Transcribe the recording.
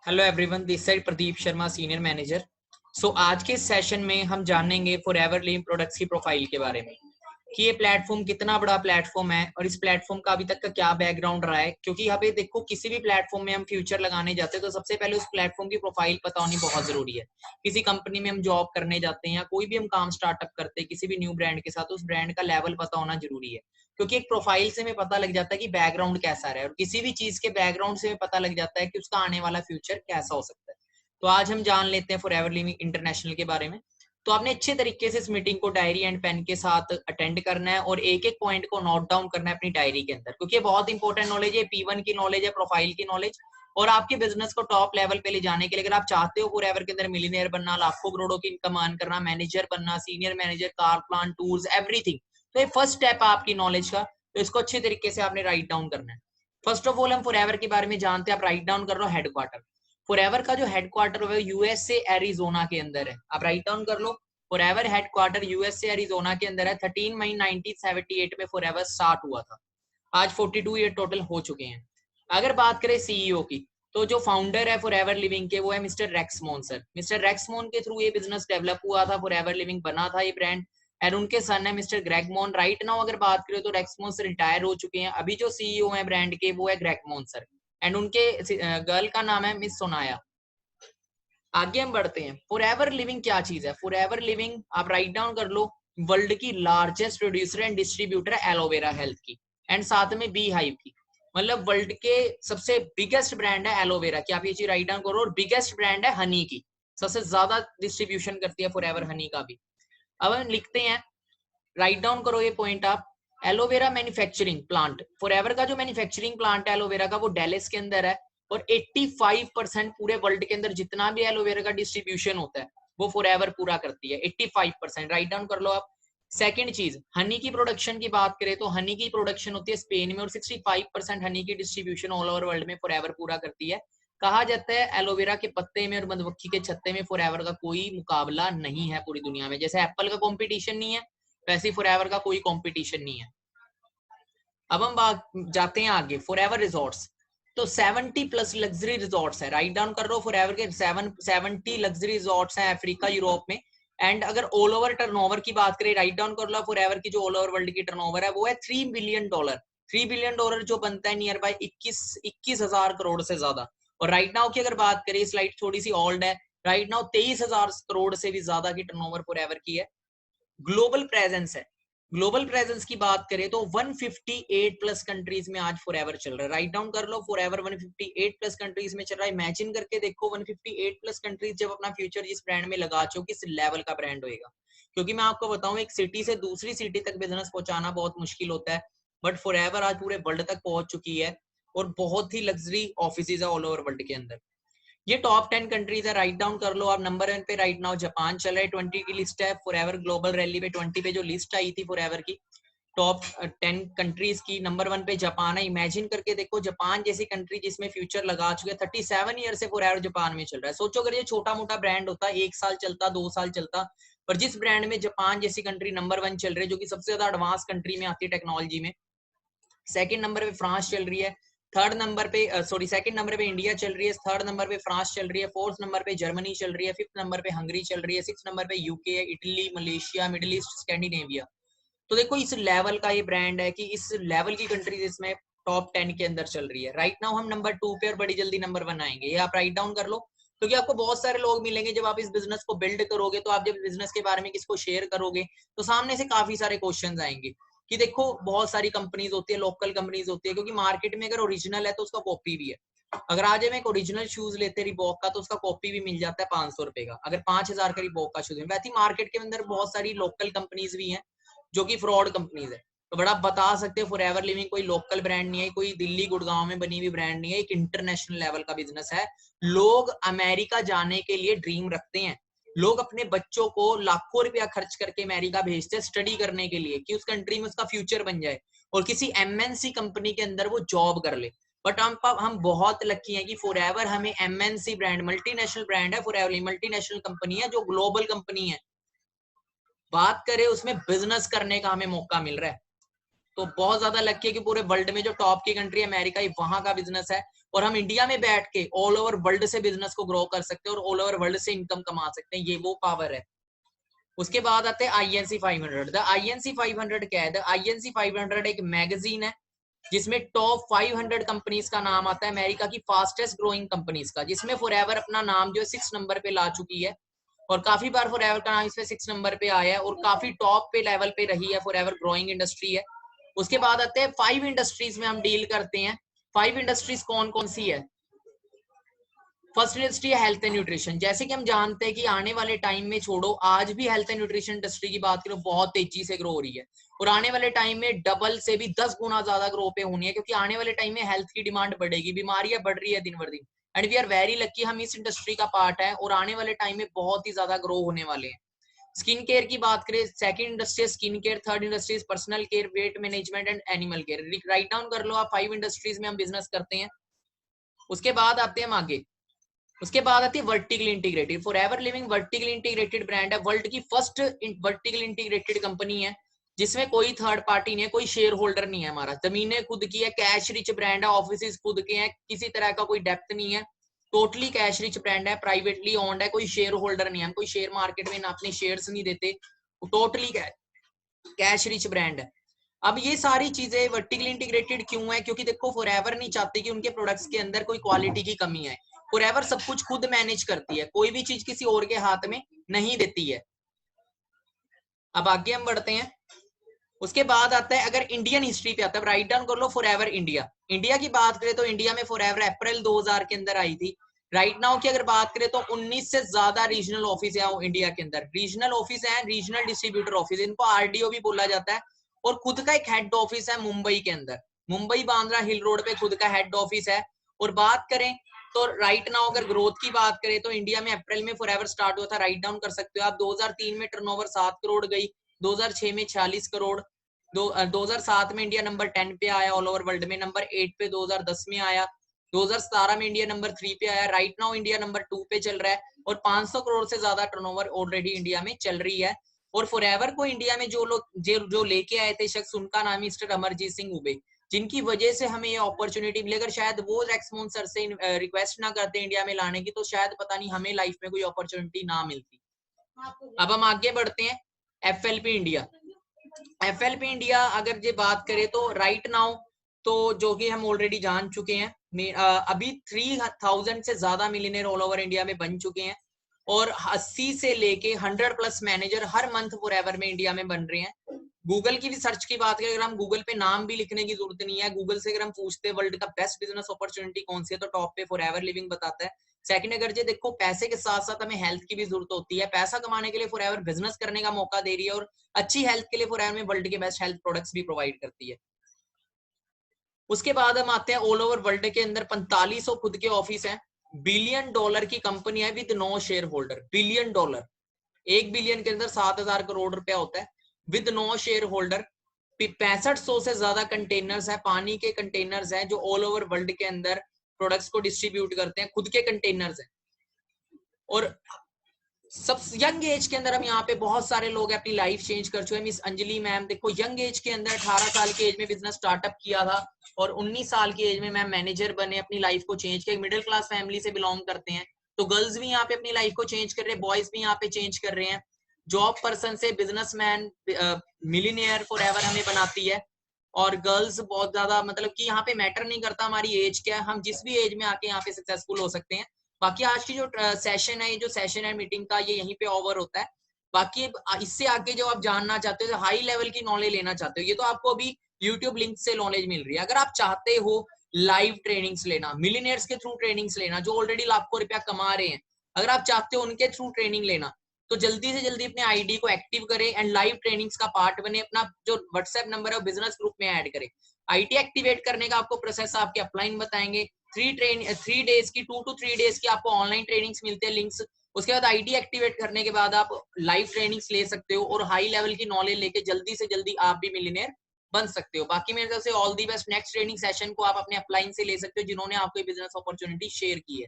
Hello everyone, this side Pradeep Sharma, senior manager. आज के session में हम जानेंगे फॉरएवर लिविंग प्रोडक्ट्स की प्रोफाइल के बारे में कि ये प्लेटफॉर्म कितना बड़ा प्लेटफॉर्म है और इस प्लेटफॉर्म का अभी तक का क्या बैकग्राउंड रहा है। क्योंकि यहाँ पे देखो, किसी भी प्लेटफॉर्म में हम फ्यूचर लगाने जाते हैं तो सबसे पहले उस प्लेटफॉर्म की प्रोफाइल पता होनी बहुत जरूरी है। किसी कंपनी में हम जॉब करने जाते हैं या कोई भी हम काम स्टार्टअप करते हैं किसी भी न्यू ब्रांड के साथ, उस ब्रांड का लेवल पता होना जरूरी है। क्योंकि एक प्रोफाइल से हमें पता लग जाता है कि बैकग्राउंड कैसा रहा है, और किसी भी चीज के बैकग्राउंड से हमें पता लग जाता है कि उसका आने वाला फ्यूचर कैसा हो सकता है। तो आज हम जान लेते हैं फॉरएवर लिविंग इंटरनेशनल के बारे में। तो आपने अच्छे तरीके से इस मीटिंग को डायरी एंड पेन के साथ अटेंड करना है और एक एक पॉइंट को नोट डाउन करना है अपनी डायरी के अंदर, क्योंकि ये बहुत इंपॉर्टेंट नॉलेज है। P1 की नॉलेज है, प्रोफाइल की नॉलेज, और आपके बिजनेस को टॉप लेवल पे ले जाने के लिए अगर आप चाहते हो फॉरएवर के अंदर मिलियनेयर बनना, लाखों करोड़ों की इनकम अर्न करना, मैनेजर बनना, senior manager, car plan, tours, everything, तो ये फर्स्ट स्टेप है आपकी नॉलेज का। तो इसको अच्छे तरीके से आपने राइट डाउन करना है। फर्स्ट ऑफ ऑल हम फॉरएवर के बारे में जानते हैं। आप राइट डाउन कर लो हेडक्वार्टर। फॉरएवर का जो हेडक्वार्टर है यूएस से एरिजोना के अंदर है। आप राइट डाउन कर लो, फॉरएवर हेडक्वार्टर यूएस से एरिजोना के अंदर है। 13 मई 1978 में फॉरएवर स्टार्ट हुआ था। आज 42 ईयर टोटल हो चुके हैं। अगर बात करें सीईओ की, तो जो फाउंडर है फॉरएवर लिविंग के वो है मिस्टर रेक्समोन सर। मिस्टर रेक्समोन के थ्रू ये बिजनेस डेवलप हुआ था, फॉरएवर लिविंग बना था ये ब्रांड। एंड उनके सन है मिस्टर ग्रेग मोन। राइट नाउ अगर बात करें तो रेक्समोन सर रिटायर हो चुके हैं। अभी जो सीईओ है ब्रांड के वो है ग्रेग मोन सर, एंड उनके गर्ल का नाम है मिस सोनाया। आगे हम बढ़ते हैं। फॉरएवर लिविंग क्या चीज है? फॉरएवर लिविंग आप राइट डाउन कर लो, वर्ल्ड की लार्जेस्ट प्रोड्यूसर एंड डिस्ट्रीब्यूटर है एलोवेरा हेल्थ की, एंड साथ में बी हाइव की। मतलब वर्ल्ड के सबसे बिगेस्ट ब्रांड है एलोवेरा की, आप ये चीज राइट डाउन करो। और बिगेस्ट ब्रांड है हनी की, सबसे ज्यादा डिस्ट्रीब्यूशन करती है फॉरएवर हनी का भी। अब हम लिखते हैं, राइट डाउन करो ये पॉइंट आप। एलोवेरा मैन्युफैक्चरिंग प्लांट, फॉरएवर का जो मैन्युफैक्चरिंग प्लांट है एलोवेरा का वो डेलिस के अंदर है। और 85% पूरे वर्ल्ड के अंदर जितना भी एलोवेरा का डिस्ट्रीब्यूशन होता है वो फॉरएवर पूरा करती है। 85% राइट डाउन कर लो आप। सेकंड चीज, हनी की प्रोडक्शन की बात करें तो हनी की प्रोडक्शन होती है स्पेन में, और 65% हनी की डिस्ट्रीब्यूशन ऑल ओवर वर्ल्ड में फॉरएवर पूरा करती है। कहा जाता है एलोवेरा के पत्ते में और मधुमक्खी के छत्ते में फॉरएवर का कोई मुकाबला नहीं है पूरी दुनिया में। जैसे एप्पल का कंपटीशन नहीं है, वैसे फॉरएवर का कोई कंपटीशन नहीं है। अब हम बात जाते हैं आगे, फॉरएवर रिजॉर्ट्स। तो 70 प्लस लग्जरी रिजॉर्ट्स है। राइट डाउन कर लो, फॉरएवर के 70 लग्जरी रिजॉर्ट्स हैं अफ्रीका, यूरोप में। एंड अगर ऑल ओवर टर्नओवर की बात करें, राइट डाउन कर लो, फॉरएवर की जो ऑल ओवर वर्ल्ड की टर्नओवर है वो है $3 बिलियन। $3 बिलियन जो बनता है नियर बाय 21,000 करोड़ से ज्यादा। और राइट नाउ की अगर बात करें, स्लाइड थोड़ी सी ओल्ड है, राइट नाउ 23,000 करोड़ से भी ज्यादा की टर्नओवर फॉरएवर की है। ग्लोबल प्रेजेंस है। ग्लोबल प्रेजेंस की बात करें तो 158 प्लस कंट्रीज में आज फॉरएवर चल रहा है। राइट डाउन कर लो, फॉरएवर 158 प्लस कंट्रीज में चल रहा है। इमेजिन करके देखो, 158 प्लस कंट्रीज जब अपना फ्यूचर जिस ब्रांड में लगा चुके, किस लेवल का ब्रांड होएगा। क्योंकि मैं आपको बताऊं, एक सिटी से दूसरी सिटी तक बिजनेस पहुंचाना बहुत मुश्किल होता है, बट फॉरएवर आज पूरे वर्ल्ड तक पहुंच चुकी है, और बहुत ही लग्जरी ऑफिस है ऑल ओवर वर्ल्ड के अंदर। ये टॉप 10 कंट्रीज है। राइट डाउन कर लो आप। नंबर 1 पे राइट नाउ जापान चल रहा है, 20 की लिस्ट है। फॉरएवर ग्लोबल रैली पे 20 पे जो लिस्ट आई थी फॉरएवर की टॉप 10 कंट्रीज की, नंबर 1 पे जापान है। इमेजिन करके देखो, जापान जैसी कंट्री जिसमें फ्यूचर लगा चुके, 37 ईयर से फॉरएवर जापान में चल रहा है। सोचो अगर ये छोटा मोटा ब्रांड होता, 1 साल चलता, 2 साल चलता, पर जिस ब्रांड में जापान जैसी कंट्री नंबर 1 चल रही है, जो कि सबसे ज्यादा एडवांस कंट्री में आती है टेक्नोलॉजी में। सेकंड नंबर पे फ्रांस चल रही है, थर्ड नंबर पे सेकंड नंबर पे इंडिया चल रही है, थर्ड नंबर पे फ्रांस चल रही है, फोर्थ नंबर पे जर्मनी चल रही है, फिफ्थ नंबर पे हंगरी चल रही है, सिक्स नंबर पे UK, Italy, Malaysia, middle east, Scandinavia. तो देखो इस लेवल का ये ब्रांड है कि इस लेवल की कंट्रीज इसमें टॉप 10 के अंदर चल रही है। राइट नाउ हम नंबर 2 पे और बड़ी जल्दी नंबर 1 आएंगे, ये आप राइट डाउन कर लो। क्योंकि आपको बहुत सारे लोग मिलेंगे जब आप इस बिजनेस को बिल्ड करोगे, तो आप जब बिजनेस के बारे में किसको शेयर करोगे तो सामने से काफी सारे क्वेश्चंस आएंगे कि देखो बहुत सारी कंपनीज होती है, लोकल कंपनीज होती है, क्योंकि मार्केट में अगर ओरिजिनल है तो उसका कॉपी भी है। अगर आज हम एक ओरिजिनल शूज लेते हैं रिबॉक का, तो उसका कॉपी भी मिल जाता है 500 रुपए का, अगर 5,000 का रिबॉक का शूज है। वैसे मार्केट के अंदर बहुत सारी लोकल कंपनीज भी हैं जो कि फ्रॉड कंपनीज है। तो बड़ा बता सकते हैं फॉरएवर लिविंग कोई लोकल ब्रांड नहीं है, कोई दिल्ली गुड़गांव में बनी हुई ब्रांड नहीं है, एक इंटरनेशनल लेवल का बिजनेस है। लोग अमेरिका जाने के लिए ड्रीम रखते हैं, लोग अपने बच्चों को लाखों रुपया खर्च करके अमेरिका भेजते हैं स्टडी करने के लिए, कि उस कंट्री में उसका फ्यूचर बन जाए और किसी एमएनसी कंपनी के अंदर वो जॉब कर ले। बट हम बहुत लकी हैं कि फॉरएवर हमें एमएनसी ब्रांड, मल्टीनेशनल ब्रांड है फॉरएवर, मल्टीनेशनल कंपनी है जो ग्लोबल कंपनी है। बात करें उसमें बिजनेस करने का हमें मौका मिल रहा है, तो बहुत ज्यादा लकी है कि पूरे वर्ल्ड में जो टॉप की कंट्री है अमेरिका, वहां का बिजनेस है। और हम इंडिया में बैठ के ऑल ओवर वर्ल्ड से बिजनेस को ग्रो कर सकते हैं और ऑल ओवर वर्ल्ड से इनकम कमा सकते हैं, ये वो पावर है। उसके बाद आते हैं INC 500। द INC 500 क्या है? द INC 500 एक मैगजीन है जिसमें टॉप 500 कंपनीज का नाम आता है, अमेरिका की फास्टेस्ट ग्रोइंग कंपनीज का, जिसमें फॉरएवर अपना नाम जो है 6 नंबर पे ला चुकी है और काफी बार फॉरएवर का नाम इसमें 6 नंबर पे आया है और काफी टॉप पे लेवल पे रही है, फॉरएवर ग्रोइंग इंडस्ट्री है। उसके बाद आते हैं 5 इंडस्ट्रीज में हम डील करते हैं। 5 इंडस्ट्रीज कौन कौन सी है? फर्स्ट इंडस्ट्री है हेल्थ एंड न्यूट्रिशन। जैसे कि हम जानते हैं कि आने वाले टाइम में, छोड़ो आज भी हेल्थ एंड न्यूट्रिशन इंडस्ट्री की बात करो बहुत तेजी से ग्रो हो रही है और आने वाले टाइम में डबल से भी 10 गुना ज्यादा ग्रो पे होनी है, क्योंकि आने वाले टाइम में हेल्थ की डिमांड बढ़ेगी, बीमारियां बढ़ रही है दिन भर दिन, and we are very lucky हम इस इंडस्ट्री का पार्ट है और आने वाले टाइम में बहुत ही ज्यादा ग्रो होने वाले हैं। स्किन केयर की बात करें, second industry skin care, third industry personal care, weight management and animal care. Write down कर लो आप, 5 इंडस्ट्रीज में हम बिजनेस करते हैं। उसके बाद आते हैं हम आगे, उसके बाद आती है vertical integrated. Forever living vertical integrated brand है, वर्ल्ड की फर्स्ट वर्टिकल इंटीग्रेटेड कंपनी है जिसमें कोई थर्ड पार्टी नहीं है, कोई शेयर होल्डर नहीं है, हमारा जमीनें खुद की है, कैश रिच ब्रांड है, ऑफिस खुद के हैं, किसी तरह का कोई डेप्थ नहीं है, टोटली कैश रिच ब्रांड है, प्राइवेटली ओन्ड है, कोई शेयर होल्डर नहीं है, हम कोई शेयर मार्केट में ना अपने शेयर्स नहीं देते, टोटली कैश रिच ब्रांड है। अब ये सारी चीजें वर्टिकल इंटीग्रेटेड क्यों है? क्योंकि देखो फॉरएवर नहीं चाहती कि उनके प्रोडक्ट्स के अंदर कोई क्वालिटी की कमी है, फॉरएवर सब कुछ खुद मैनेज करती है, कोई भी चीज किसी और के हाथ में नहीं देती है। अब आगे हम बढ़ते हैं। उसके बाद आता है, अगर इंडियन हिस्ट्री पे आता है, राइट डाउन कर लो फॉरएवर इंडिया। इंडिया की बात करें तो इंडिया में फॉरएवर अप्रैल 2000 के अंदर आई थी। राइट नाउ की अगर बात करें तो 19 से ज्यादा रीजनल ऑफिस है इंडिया के अंदर। रीजनल ऑफिस है, रीजनल डिस्ट्रीब्यूटर ऑफिस, इनको RDO भी बोला जाता है, और खुद का एक हेड ऑफिस है मुंबई के अंदर, मुंबई बांद्रा हिल रोड पे खुद का हेड ऑफिस है। और बात करें तो राइट नाउ अगर ग्रोथ की बात करें तो इंडिया में अप्रैल में फॉरएवर स्टार्ट हुआ था, राइट डाउन कर सकते हो आप। 2003 में टर्नओवर 7 करोड़ गई, 2006 में 46 करोड़, 2007 में इंडिया नंबर 10 पे आया ऑल ओवर वर्ल्ड में, नंबर 8 पे 2010 में आया, 2017 में इंडिया नंबर 3 पे आया, राइट नाउ इंडिया नंबर 2 पे चल रहा है और 500 करोड़ से ज्यादा टर्नओवर ऑलरेडी इंडिया में चल रही है। और फॉरएवर को इंडिया में जो लोग जो लेके आए थे शख्स, उनका नाम मिस्टर अमरजीत सिंह उबे, जिनकी वजह से हमें ये अपॉर्चुनिटी मिली। अगर शायद वो रेक्समोन सर से रिक्वेस्ट ना करते इंडिया में लाने की, तो शायद पता नहीं हमें लाइफ में कोई अपॉर्चुनिटी ना मिलती। अब हम आगे बढ़ते हैं, FLP इंडिया। FLP इंडिया अगर ये बात करें तो राइट नाउ तो जो कि हम ऑलरेडी जान चुके हैं, अभी 3000 से ज्यादा मिलियनेयर ऑल ओवर इंडिया में बन चुके हैं और 80 से लेके 100+ मैनेजर हर मंथ फॉरएवर में इंडिया में बन रहे हैं। गूगल की भी सर्च की बात करें, अगर हम गूगल पे नाम भी लिखने की जरूरत नहीं है, गूगल से अगर हम पूछते हैं वर्ल्ड का बेस्ट बिजनेस अपॉर्चुनिटी कौन सी है, तो टॉप पे फॉरएवर लिविंग बताता है। सेकंड, अगर ये देखो पैसे के साथ साथ हमें हेल्थ की भी जरूरत होती है, पैसा कमाने के लिए फॉरएवर बिजनेस करने का मौका दे रही है और अच्छी हेल्थ के लिए फॉरएवर में वर्ल्ड के बेस्ट हेल्थ प्रोडक्ट्स भी प्रोवाइड करती है। उसके बाद हम आते हैं ऑल ओवर वर्ल्ड के अंदर 4500 खुद के ऑफिस हैं, $1 बिलियन की कंपनी है with no share holder. $1 billion, 1 billion के अंदर 7000 करोड़ रुपया होता है, विद नो शेयर होल्डर। 6500 से ज्यादा कंटेनर्स है, पानी के कंटेनर्स हैं जो ऑल ओवर वर्ल्ड के अंदर प्रोडक्ट्स को डिस्ट्रीब्यूट करते हैं, खुद के कंटेनर्स हैं। और सब यंग एज के अंदर हम यहाँ पे बहुत सारे लोग अपनी लाइफ चेंज कर चुके हैं। मिस अंजलि मैम देखो, यंग एज के अंदर 18 साल की एज में बिजनेस स्टार्टअप किया था और 19 साल की एज में मैम मैनेजर बने, अपनी लाइफ को चेंज किया। मिडिल क्लास फैमिली से बिलोंग करते हैं, तो गर्ल्स भी यहाँ पे अपनी लाइफ को चेंज कर रहे हैं, बॉयज भी यहाँ पे चेंज कर रहे हैं। जॉब पर्सन से बिजनेसमैन, मिलियनियर फॉरएवर हमें बनाती है। और गर्ल्स बहुत ज्यादा, मतलब कि यहाँ पे मैटर नहीं करता हमारी एज क्या है, हम जिस भी एज में आके यहाँ पे सक्सेसफुल हो सकते हैं। बाकी आज की जो सेशन है, ये जो सेशन है मीटिंग का, ये यहीं पे ओवर होता है। बाकी इससे आगे जो आप जानना चाहते हो, हाई लेवल की नॉलेज लेना चाहते हो, ये तो आपको अभी यूट्यूब लिंक से नॉलेज मिल रही है। अगर आप चाहते हो लाइव ट्रेनिंग्स लेना, मिलियनियर्स के थ्रू ट्रेनिंग्स लेना जो ऑलरेडी लाखों रुपया कमा रहे हैं, अगर आप चाहते हो उनके थ्रू ट्रेनिंग लेना, तो जल्दी से जल्दी अपने आईडी को एक्टिव करें एंड लाइव ट्रेनिंग्स का पार्ट बने। अपना जो व्हाट्सएप नंबर है बिजनेस ग्रुप में ऐड करें। आईडी एक्टिवेट करने का आपको प्रोसेस आपके अपलाइन बताएंगे। 3 डेज की, 2 to 3 डेज की आपको ऑनलाइन ट्रेनिंग्स मिलते हैं, लिंक्स। उसके बाद आईडी एक्टिवेट करने के बाद आप लाइव ट्रेनिंग्स ले सकते हो और हाई लेवल की नॉलेज लेके जल्दी से जल्दी आप भी मिलियनेयर बन सकते हो। बाकी मेरे तरफ से all the best. Next training session को आप अपने अपलाइन से ले सकते हो जिन्होंने आपको बिजनेस अपॉर्चुनिटी शेयर की है।